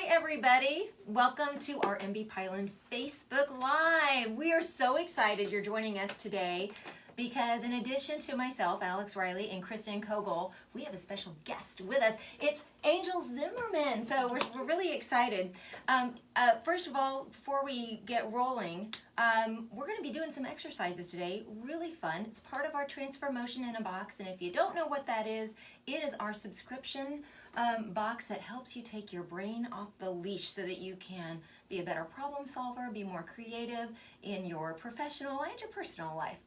everybody. Welcome to our MB Pyland Facebook Live. We are so excited you're joining us today because in addition to myself, Alex Riley, and Kristen Kogel, we have a special guest with us. It's Angel Zimmerman. So we're really excited. First of all, before we get rolling, we're going to be doing some exercises today. Really fun. It's part of our Transformotion in a Box. And if you don't know what that is, it is our subscription box that helps you take your brain off the leash so that you can be a better problem solver, be more creative in your professional and your personal life.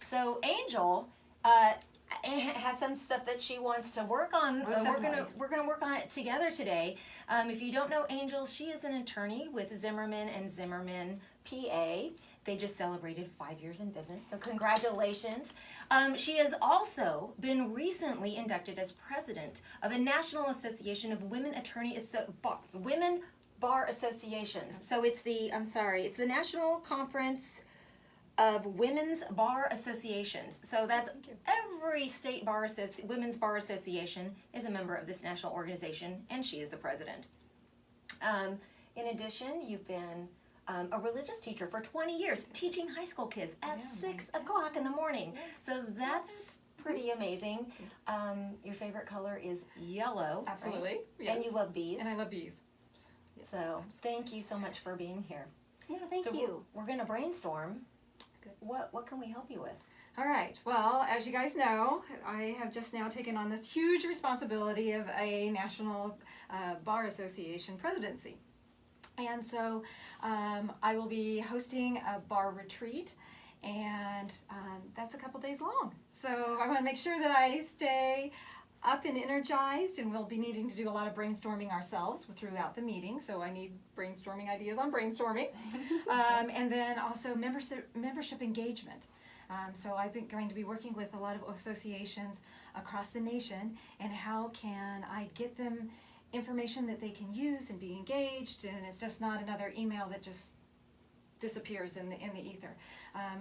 So Angel has some stuff that she wants to work on. We're gonna work on it together today. If you don't know Angel, she is an attorney with Zimmerman and Zimmerman, PA. They just celebrated 5 years in business, so congratulations. She has also been recently inducted as president of a National Association of Women Women Bar Associations. So it's the it's the National Conference of Women's Bar Associations. So that's every state women's bar association is a member of this national organization, and she is the president. In addition, you've been a religious teacher for 20 years, teaching high school kids at 6 o'clock in the morning. So that's pretty amazing. Your favorite color is yellow. Absolutely. Right? Yes. And you love bees. And I love bees. Yes. So thank you so much for being here. Yeah, thank you. We're going to brainstorm. Good. What can we help you with? All right. Well, as you guys know, I have just now taken on this huge responsibility of a National Bar Association presidency. And so I will be hosting a bar retreat, and that's a couple days long. So I want to make sure that I stay up and energized, and we'll be needing to do a lot of brainstorming ourselves throughout the meeting. So I need brainstorming ideas on brainstorming. And then also membership engagement. So I've been going to be working with a lot of associations across the nation, and how can I get them information that they can use and be engaged, and it's just not another email that just disappears in the ether.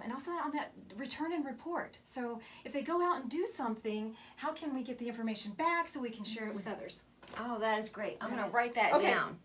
And also on that return and report. So if they go out and do something, how can we get the information back so we can share it with others? Oh, that is great. I'm going to write that down.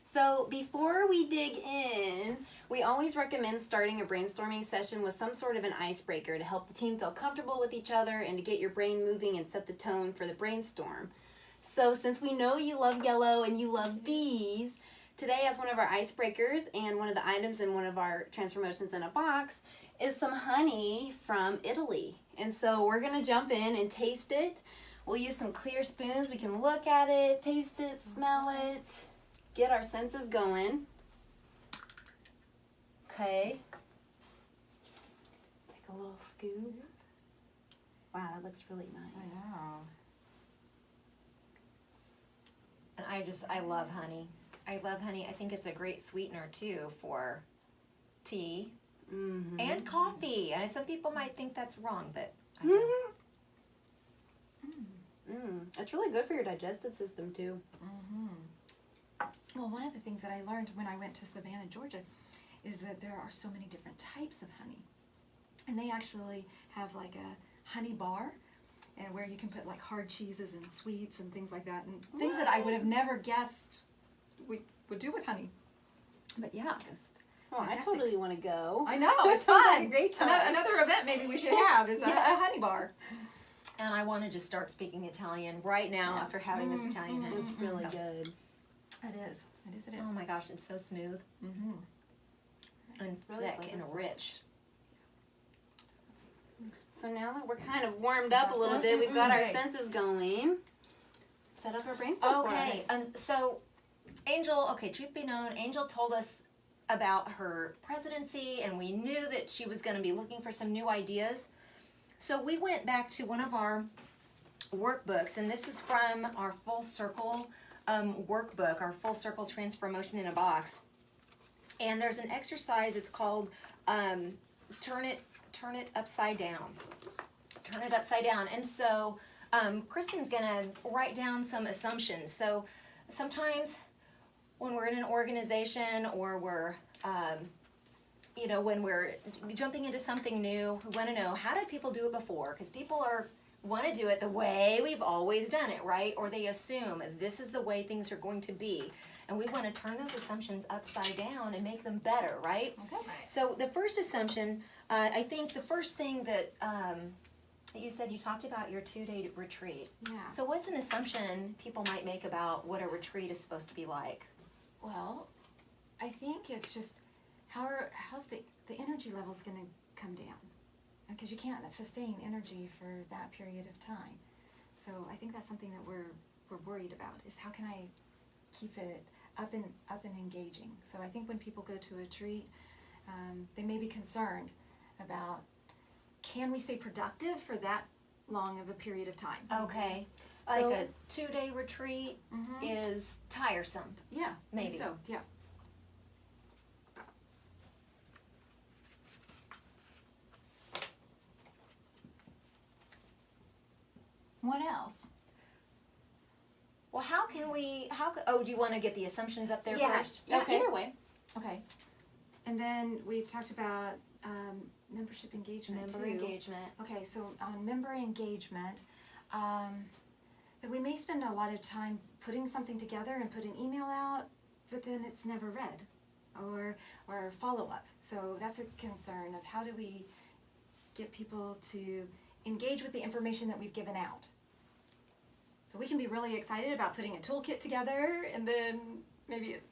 So before we dig in, we always recommend starting a brainstorming session with some sort of an icebreaker to help the team feel comfortable with each other and to get your brain moving and set the tone for the brainstorm. So since we know you love yellow and you love bees, today as one of our icebreakers and one of the items in one of our Transformotions in a Box is some honey from Italy. And so we're going to jump in and taste it. We'll use some clear spoons. We can look at it, taste it, smell it, get our senses going. Okay. Take a little scoop. Wow, that looks really nice. I know. And I love honey. I love honey. I think it's a great sweetener too for tea and coffee. And some people might think that's wrong, but I don't. It's really good for your digestive system too. Well, one of the things that I learned when I went to Savannah, Georgia, is that there are so many different types of honey. And they actually have like a honey bar, and where you can put like hard cheeses and sweets and things like that, and things that I would have never guessed we would do with honey. But yeah, this. Oh, I totally want to go. I know, it's Sounds fun. like a great time. Another event maybe we should have is a honey bar. And I want to just start speaking Italian right now after having this Italian honey. It's really good. It is. It is. Oh my gosh, it's so smooth and Really thick and flavorful. rich. So now that we're kind of warmed up a little bit, we've got our Okay. senses going. Set up our brainstorm for Okay, us. so Angel, truth be known, Angel told us about her presidency, and we knew that she was going to be looking for some new ideas. So we went back to one of our workbooks, and this is from our Full Circle workbook, our Full Circle Transformotion in a Box. And there's an exercise, it's called Turn It Upside Down. Turn it upside down. And so Kristen's going to write down some assumptions. So sometimes when we're in an organization or we're, when we're jumping into something new, we want to know, how did people do it before? Because people are want to do it the way we've always done it, right? Or they assume this is the way things are going to be. And we want to turn those assumptions upside down and make them better, right? Okay. So the first assumption, I think the first thing that you said, you talked about your 2-day retreat. Yeah. So what's an assumption people might make about what a retreat is supposed to be like? Well, I think it's just how's the energy levels going to come down? Because you can't sustain energy for that period of time. So I think that's something that we're worried about, is how can I keep it up and engaging. So I think when people go to a retreat, they may be concerned about, can we stay productive for that long of a period of time? Okay. Like So- a 2-day retreat is tiresome. Yeah, Maybe. maybe so. Yeah. What else? Well, do you want to get the assumptions up there Yeah, first? yeah, Okay. either way. Okay. And then we talked about membership engagement Member too. engagement. Okay, so on member engagement, that we may spend a lot of time putting something together and put an email out, but then it's never read, or follow up. So that's a concern of how do we get people to engage with the information that we've given out. So we can be really excited about putting a toolkit together, and then maybe it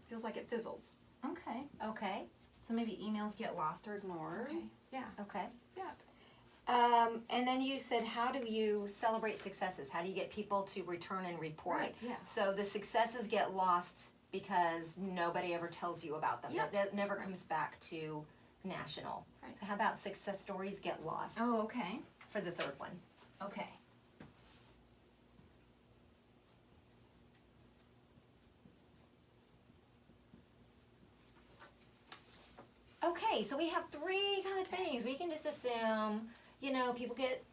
feels like it fizzles. Okay. Okay. So maybe emails get lost or ignored. Okay. Yeah. Okay. Yeah. And then you said, how do you celebrate successes? How do you get people to return and report? Right. Yeah. So the successes get lost because nobody ever tells you about them. Yep. That never comes back to national. Right. So how about success stories get lost Oh, okay. for the third one? Okay. Okay, so we have 3 kind of things. We can just assume, people get,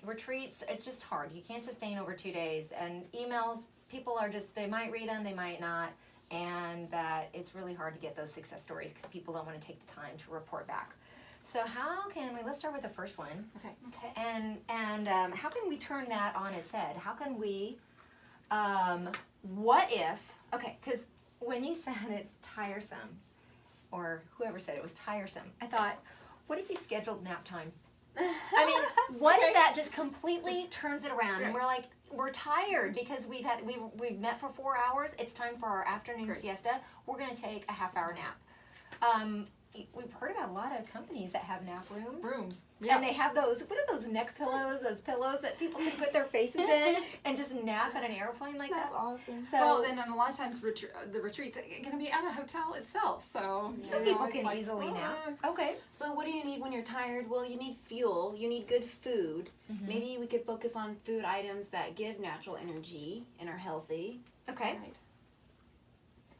retreats, it's just hard. You can't sustain over 2 days. And emails, people are just, they might read them, they might not. And that it's really hard to get those success stories because people don't want to take the time to report back. So how can we, let's start with the first one. Okay. Okay. And how can we turn that on its head? How can we, what if, okay, because when you said it's tiresome, or whoever said it was tiresome, I thought, what if you scheduled nap time? I mean, what if that just completely turns it around and we're like, we're tired because we've met for 4 hours. It's time for our afternoon Great. siesta. We're going to take a half-hour nap. We've heard about a lot of companies that have nap rooms. Rooms. And they have those, what are those neck pillows, those pillows that people can put their faces in and just nap at an airplane like That's that? awesome. So, Well, then a lot of times the retreats are going to be at a hotel itself, so some you know, people it's can like, easily oh, nap. Okay. So what do you need when you're tired? Well, you need fuel. You need good food. Maybe we could focus on food items that give natural energy and are healthy. Okay. Right.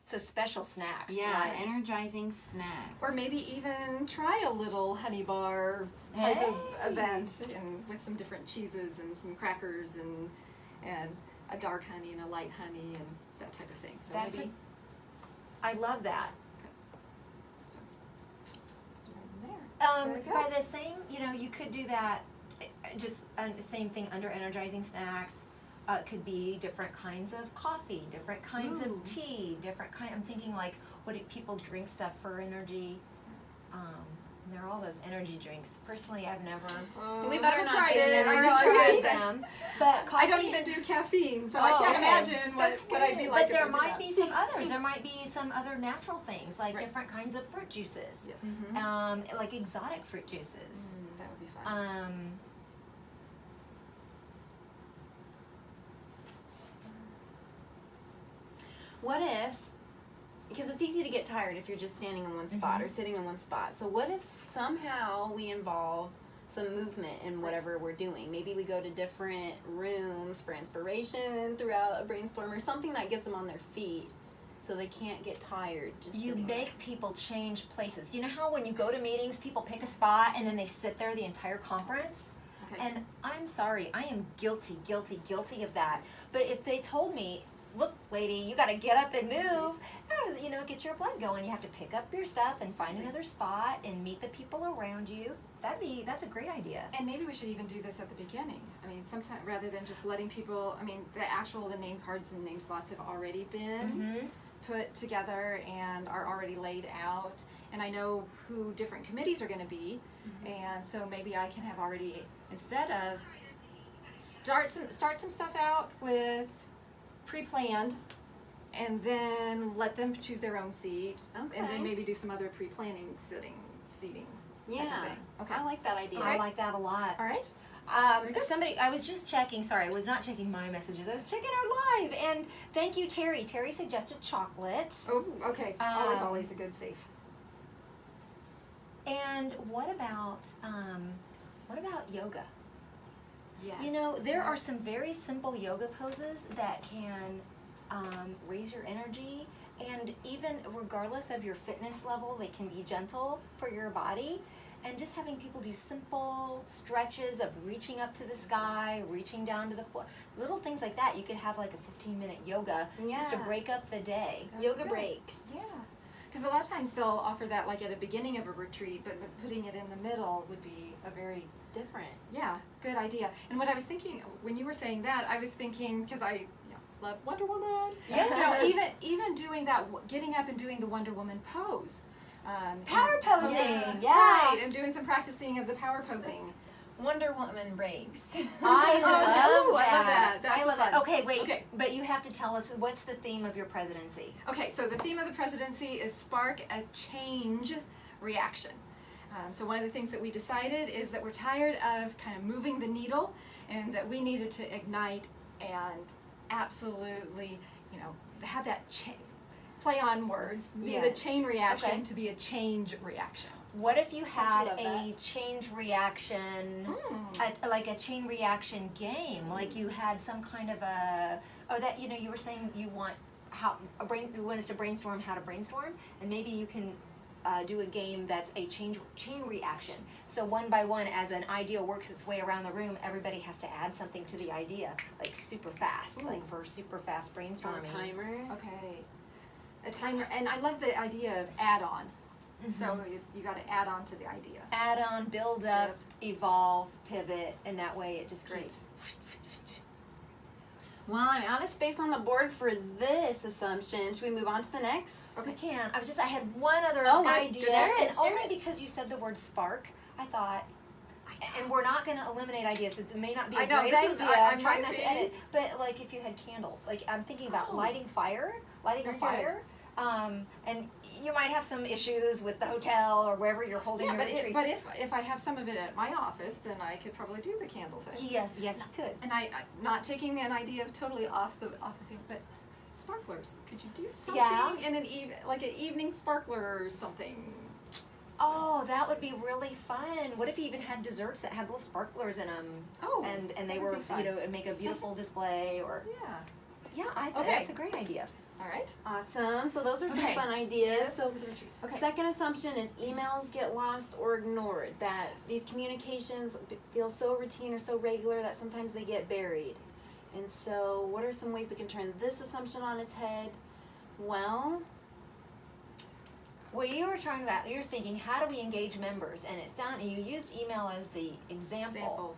So special snacks. Yeah, like- energizing snacks. Or maybe even try a little honey bar type of event, and with some different cheeses and some crackers and a dark honey and a light honey and that type of thing. So That's maybe I love that. so, right there. There we go. By the same, you could do that, just same thing under energizing snacks. It could be different kinds of coffee, different kinds Ooh. of tea, I'm thinking like, what do people drink stuff for energy? There are all those energy drinks. Personally, I've never We I better haven't not tried get it. an I energy know, I was tried gonna say. them, but I don't coffee- even do caffeine, so Oh, I can't okay. imagine what I'd be like. But there if I did might that. be some others. There might be some other natural things, like Right. different kinds of fruit juices. Yes. Like exotic fruit juices. That would be fun. What if, because it's easy to get tired if you're just standing in one spot or sitting in one spot. So what if somehow we involve some movement in whatever we're doing? Maybe we go to different rooms for inspiration throughout a brainstorm or something that gets them on their feet so they can't get tired. Just You sitting there. make people change places. You know how when you go to meetings, people pick a spot and then they sit there the entire conference? Okay. And I'm sorry, I am guilty of that. But if they told me, look, lady, you got to get up and move, you know, it gets your blood going. You have to pick up your stuff and find another spot and meet the people around you. That's a great idea. And maybe we should even do this at the beginning. I mean, sometimes rather than just letting people, I mean, the name cards and name slots have already been put together and are already laid out. And I know who different committees are going to be. And so maybe I can have already, instead of start some stuff out with pre-planned, and then let them choose their own seat, and then maybe do some other pre-planning seating. Yeah. Type of thing. Okay. I like that idea. I like that a lot. All right. Somebody, I was just checking, sorry, I was not checking my messages, I was checking our live, and thank you, Terry. Terry suggested chocolate. Oh, okay. Always a good safe. And what about yoga? Yes. You know, there are some very simple yoga poses that can raise your energy, and even regardless of your fitness level, they can be gentle for your body. And just having people do simple stretches of reaching up to the sky, reaching down to the floor, little things like that. You could have like a 15-minute yoga just to break up the day. Yoga breaks. Yeah. Because a lot of times they'll offer that like at the beginning of a retreat, but putting it in the middle would be a very different. Yeah, good idea. And what I was thinking when you were saying that, I was thinking, because I love Wonder Woman. Yeah. You know, even doing that, getting up and doing the Wonder Woman pose. Power posing, yeah. Right, and doing some practicing of the power posing. Wonder Woman breaks. I love that. That's I love that. fun. Okay, wait, Okay. But you have to tell us, what's the theme of your presidency? Okay, so the theme of the presidency is Spark a Change Reaction. So one of the things that we decided is that we're tired of kind of moving the needle, and that we needed to ignite and absolutely, you know, have that play on words, the chain reaction to be a change reaction. What if you had love a that. change reaction, like a chain reaction game? Like you had some kind of that, you know, you were saying you want you want us to brainstorm how to brainstorm, and maybe you can do a game that's a chain reaction. So one by one, as an idea works its way around the room, everybody has to add something to the idea, like super fast, like for super fast brainstorming. A timer. Okay. A timer, and I love the idea of add-on. So you got to add on to the idea. Add on, build up, evolve, pivot, and that way it just keeps. Well, I'm out of space on the board for this assumption. Should we move on to the next? We can. I had one other idea, and only because you said the word spark, I thought. And we're not going to eliminate ideas. It may not be a great idea. I'm trying not to edit, but like if you had candles, like I'm thinking about lighting a fire, and you might have some issues with the hotel or wherever you're holding your retreat. But if I have some of it at my office, then I could probably do the candle thing. Yes, you could. And I not taking an idea totally off the thing, but sparklers. Could you do something in an evening sparkler or something? Oh, that would be really fun. What if you even had desserts that had little sparklers in them? Oh, and they were, you know, and make a beautiful display or. Yeah, I think that's a great idea. All right. Awesome. So those are some fun ideas. So second assumption is emails get lost or ignored. That these communications feel so routine or so regular that sometimes they get buried. And so what are some ways we can turn this assumption on its head? Well, you were you're thinking, how do we engage members? And you used email as the example.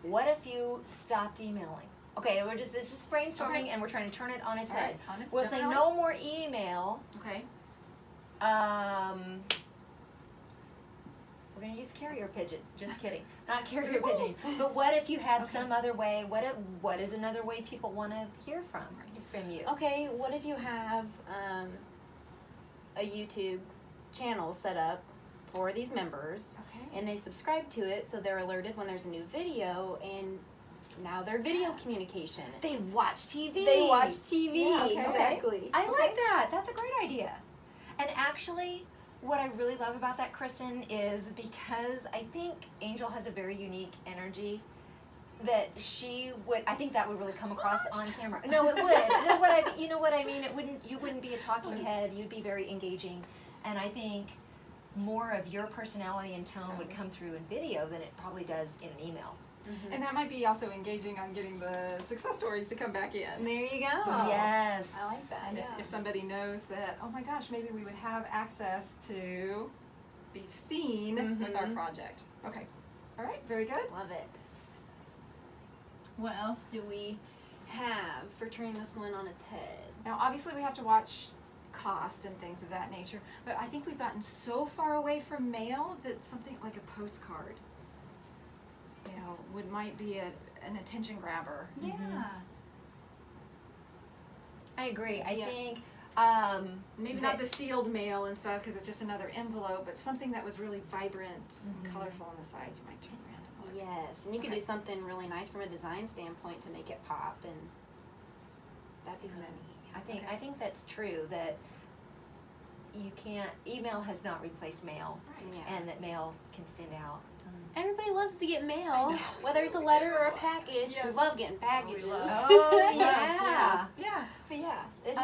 What if you stopped emailing? Okay, this is just brainstorming, and we're trying to turn it on its head. We'll say no more email. Okay. We're going to use carrier pigeon. Just kidding. Not carrier pigeon. But what if you had some other way? What is another way people want to hear from you? Okay, what if you have a YouTube channel set up for these members, and they subscribe to it so they're alerted when there's a new video, and now they're video communication. They watch TV. Yeah, exactly. I like that. That's a great idea. And actually, what I really love about that, Kristen, is because I think Angel has a very unique energy that I think that would really come across on camera. No, it would. You know what I mean? You wouldn't be a talking head. You'd be very engaging. And I think more of your personality and tone would come through in video than it probably does in an email. And that might be also engaging on getting the success stories to come back in. There you go. Yes. I like that. And Yeah. if somebody knows that, oh my gosh, maybe we would have access to be seen with our project. Okay. All right. Very good. Love it. What else do we have for turning this one on its head? Now, obviously, we have to watch cost and things of that nature, but I think we've gotten so far away from mail that something like a postcard, might be an attention grabber. Yeah. I agree. I Yeah. think Maybe not the sealed mail and stuff because it's just another envelope, but something that was really vibrant and colorful on the side, you might turn around and look. Yes, and you could do something really nice from a design standpoint to make it pop, and that'd be really neat. I think that's true, that you can't, email has not replaced mail, Right. Yeah. and that mail can stand out. Everybody loves to get mail, I know, whether we it's a do, letter we or a do. package. We Yes. love getting packages. love. Oh, yeah. Yeah. But yeah, it's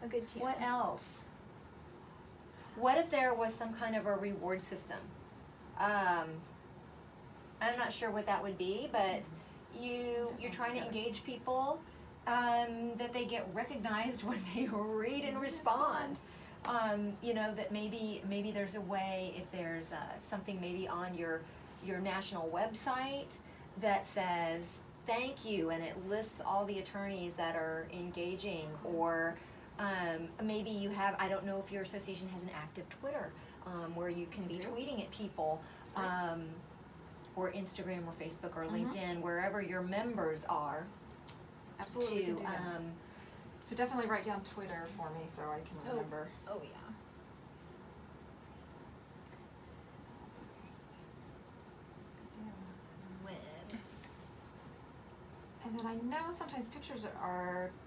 a good chance. What else? What if there was some kind of a reward system? I'm not sure what that would be, but you're trying to engage people, that they get recognized when they read and respond. That maybe there's a way, if there's something maybe on your national website that says thank you, and it lists all the attorneys that are engaging, or maybe you have, I don't know if your association has an active Twitter, where you can be tweeting at people, or Instagram or Facebook or LinkedIn, wherever your members are. Absolutely. we To can do that. So definitely write down Twitter for me so I can remember. Oh yeah. Web. And then I know sometimes pictures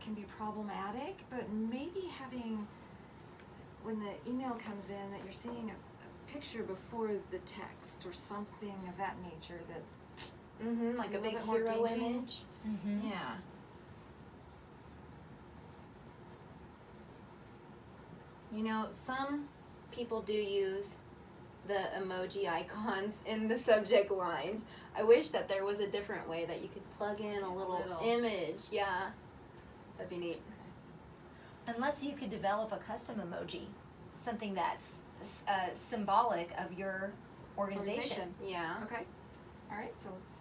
can be problematic, but maybe having, when the email comes in, that you're seeing a picture before the text or something of that nature that Like a little big bit more hero engaging. image. Yeah. Some people do use the emoji icons in the subject lines. I wish that there was a different way that you could plug in a little image. Yeah. That'd be neat. Unless you could develop a custom emoji, something that's symbolic of your organization. Yeah. Okay. All right. So let's.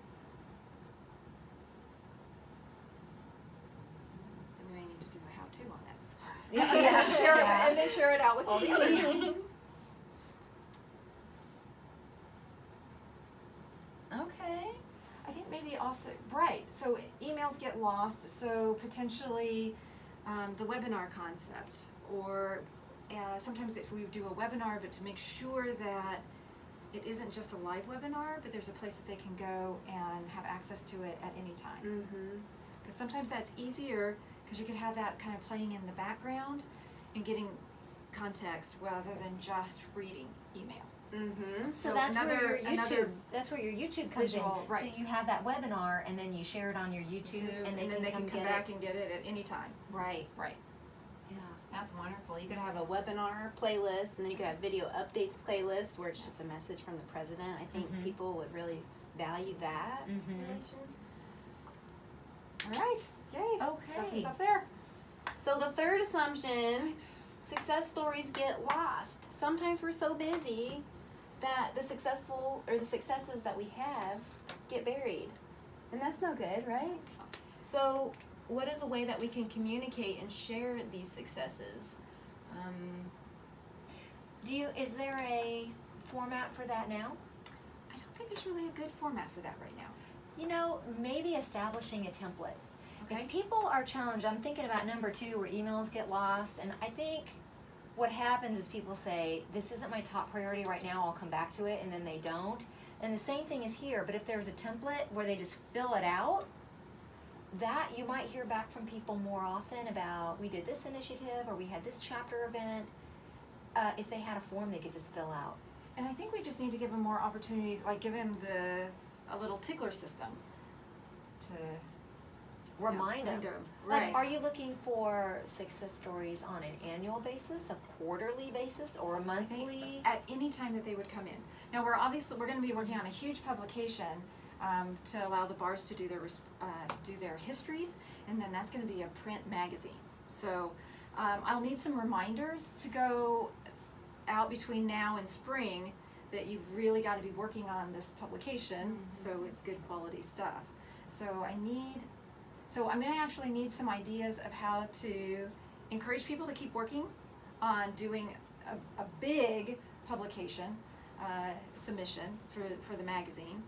And we may need to do a how-to on that. Yeah. Share Yeah. it, and then share it out with all the others. Okay. I think maybe also, right, so emails get lost, so potentially the webinar concept, or sometimes if we do a webinar, but to make sure that it isn't just a live webinar, but there's a place that they can go and have access to it at any time. Because sometimes that's easier, because you could have that kind of playing in the background and getting context rather than just reading email. So that's where your YouTube comes visual, in. right. So you have that webinar, and then you share it on your YouTube, and they can come get back it. and get it at any time. Right. Right. Yeah. That's wonderful. You could have a webinar playlist, and then you could have video updates playlist where it's just a message from the president. I think people would really value that. All right. Yay. Got some Okay. stuff there. So the third assumption, success stories get lost. Sometimes we're so busy that the successes that we have get buried. And that's no good, right? So what is a way that we can communicate and share these successes? Is there a format for that now? I don't think there's really a good format for that right now. Maybe establishing a template. Okay. If people are challenged, I'm thinking about number 2, where emails get lost, and I think what happens is people say, this isn't my top priority right now, I'll come back to it, and then they don't. And the same thing is here, but if there's a template where they just fill it out, that you might hear back from people more often about, we did this initiative, or we had this chapter event. If they had a form they could just fill out. And I think we just need to give them more opportunities, like give them a little tickler system to remind them. Remind 'em, Like, right. are you looking for success stories on an annual basis, a quarterly basis, or a monthly? At any time that they would come in. Now we're going to be working on a huge publication to allow the bars to do their histories, and then that's going to be a print magazine. So I'll need some reminders to go out between now and spring that you've really got to be working on this publication, so it's good quality stuff. So I'm going to actually need some ideas of how to encourage people to keep working on doing a big publication submission for the magazine.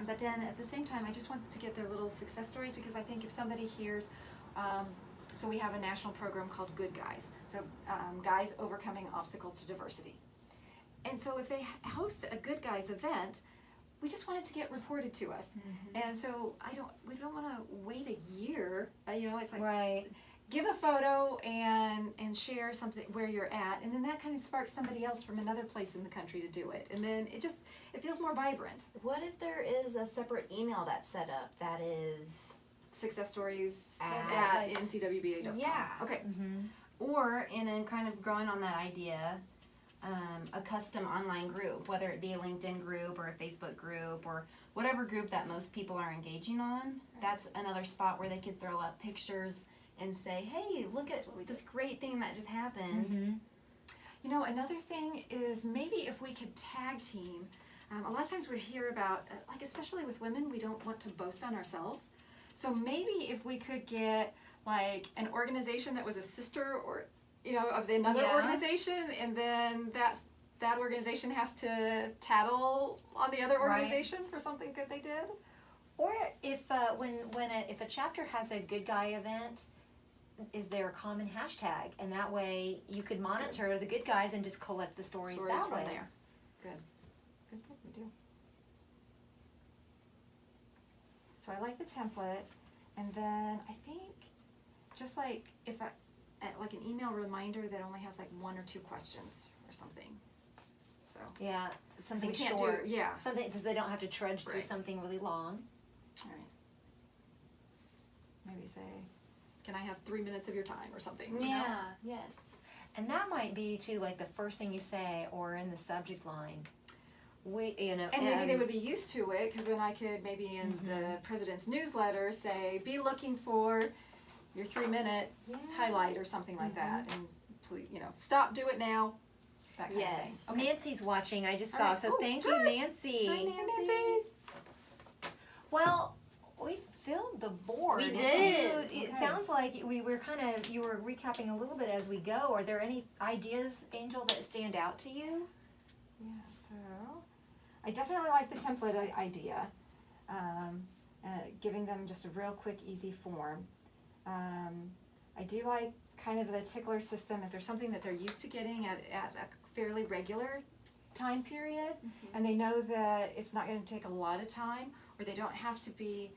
But then at the same time, I just want to get their little success stories, because I think if somebody hears, so we have a national program called Good Guys, so guys overcoming obstacles to diversity. And so if they host a Good Guys event, we just want it to get reported to us. And so we don't want to wait a year, it's like, Right. give a photo and share something where you're at, and then that kind of sparks somebody else from another place in the country to do it, and then it feels more vibrant. What if there is a separate email that's set up that is Success stories At- at ncwba.com. Yeah. Okay. or in a kind of growing on that idea, a custom online group, whether it be a LinkedIn group or a Facebook group or whatever group that most people are engaging on. That's another spot where they could throw up pictures and say, hey, look at this great thing that just happened. Another thing is maybe if we could tag team. A lot of times we hear about, like especially with women, we don't want to boast on ourselves. So maybe if we could get like an organization that was a sister or of another organization, and then that organization has to tattle on the other organization for something good they did. Or if if a chapter has a Good Guy event, is there a common hashtag, and that way you could monitor the good guys and just collect the stories that from way. there. Good, we do. So I like the template, and then I think just like if like an email reminder that only has like 1 or 2 questions or something. So Yeah, something we can't short. do Something because they don't have to trudge through Right. something really long. All right. Maybe say, can I have 3 minutes of your time or something? Yes. And that might be too, like the first thing you say, or in the subject line. And maybe they would be used to it, because then I could maybe in the president's newsletter say, be looking for your 3-minute highlight or something like that, and please, stop, do it now, that kind of thing. Okay. Nancy's watching. I just All saw. right. So Oh, thank good. you, Nancy. Hi, Nancy. Well, we filled the board. We It- did. It Okay. sounds like you were recapping a little bit as we go. Are there any ideas, Angel, that stand out to you? Yeah, so I definitely like the template idea, giving them just a real quick, easy form. I do like kind of the tickler system if there's something that they're used to getting at a fairly regular time period, and they know that it's not going to take a lot of time, or they don't have to be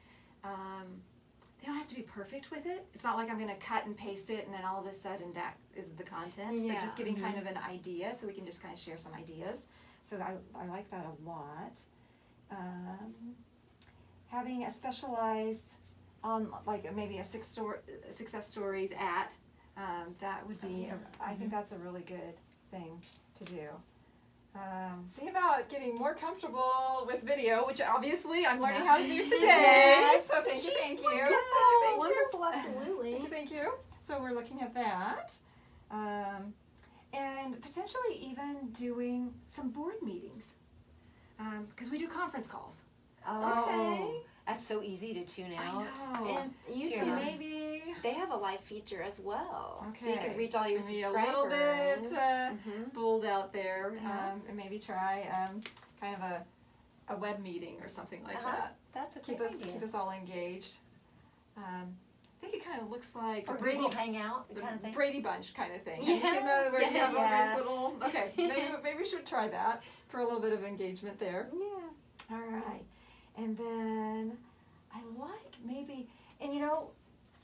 perfect with it. It's not like I'm going to cut and paste it and then all of a sudden that is the content, but just giving kind of an idea, so we can just kind of share some ideas. So I like that a lot. Having a specialized on like maybe a success stories at, that would be, I think that's a really good thing to do. See about getting more comfortable with video, which obviously I'm learning how to do today. Yes. So thank you. Wonderful, absolutely. Thank you. So we're looking at that. And potentially even doing some board meetings. Because we do conference calls. Oh, Okay. that's so easy to tune out. I know. And Here. So YouTube, maybe they have a live feature as well. Okay. So you can reach all your So maybe subscribers. a little bit Mhm. bold out there, Uh-huh. and maybe try kind of a web meeting or something like that. That's a Keep great us idea. all engaged. I think it kind of looks like Or the Brady, Google Hangout, the kind of thing. Brady Bunch kind of thing. Yeah. Have you seen that, where you have all Yes. these little? Okay, maybe we should try that for a little bit of engagement there. Yeah. All right, and then I like maybe, and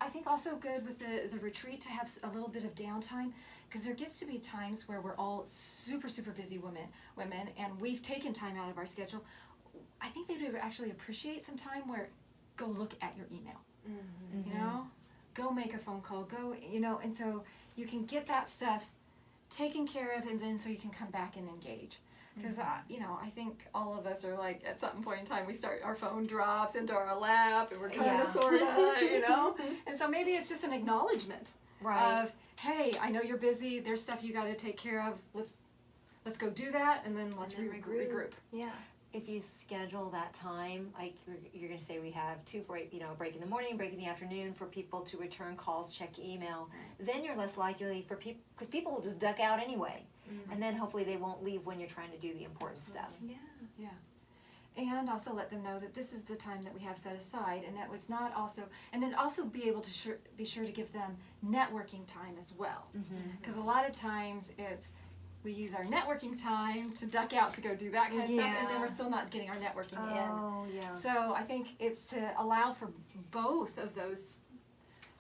I think also good with the retreat to have a little bit of downtime, because there gets to be times where we're all super busy women, and we've taken time out of our schedule. I think they would actually appreciate some time where go look at your email. You know, go make a phone call, go, you know, and so you can get that stuff taken care of, and then so you can come back and engage. Because, you know, I think all of us are like, at some point in time, our phone drops into our lap, and we're kind of, sort of, you know? And so maybe it's just an acknowledgement of, hey, I know you're busy, there's stuff you got to take care of, let's go do that, and then let's regroup. Yeah. If you schedule that time, like you're going to say we have two break in the morning, break in the afternoon for people to return calls, check email, then you're less likely for people, because people will just duck out anyway. And then hopefully they won't leave when you're trying to do the important stuff. Yeah. And also let them know that this is the time that we have set aside, and that was not also, and then also be able to be sure to give them networking time as well. Because a lot of times we use our networking time to duck out to go do that kind of stuff, and then we're still not getting our networking in. So I think it's to allow for both of those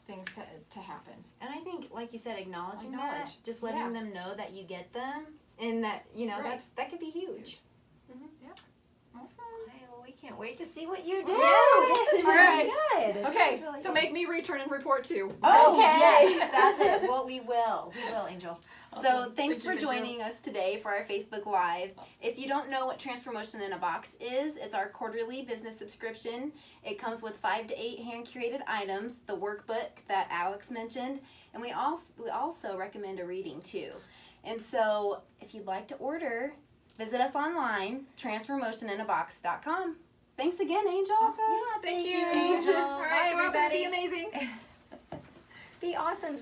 things to happen. And I think, like you said, acknowledging that, just letting them know that you get them, and that, you know, that could be huge. Yeah. Awesome. Well, we can't wait to see what you do. This is really good. Okay, so make me return and report too. Okay. Yes, that's it. Well, we will, Angel. So thanks for joining us today for our Facebook Live. If you don't know what Transformotion in a Box is, it's our quarterly business subscription. It comes with 5 to 8 hand-curated items, the workbook that Alex mentioned, and we also recommend a reading too. And so if you'd like to order, visit us online, transformotioninabox.com. Thanks again, Angel. Awesome. Yeah, Thank you, Angel. All right, Bye, go out there and everybody. be amazing. Be awesome.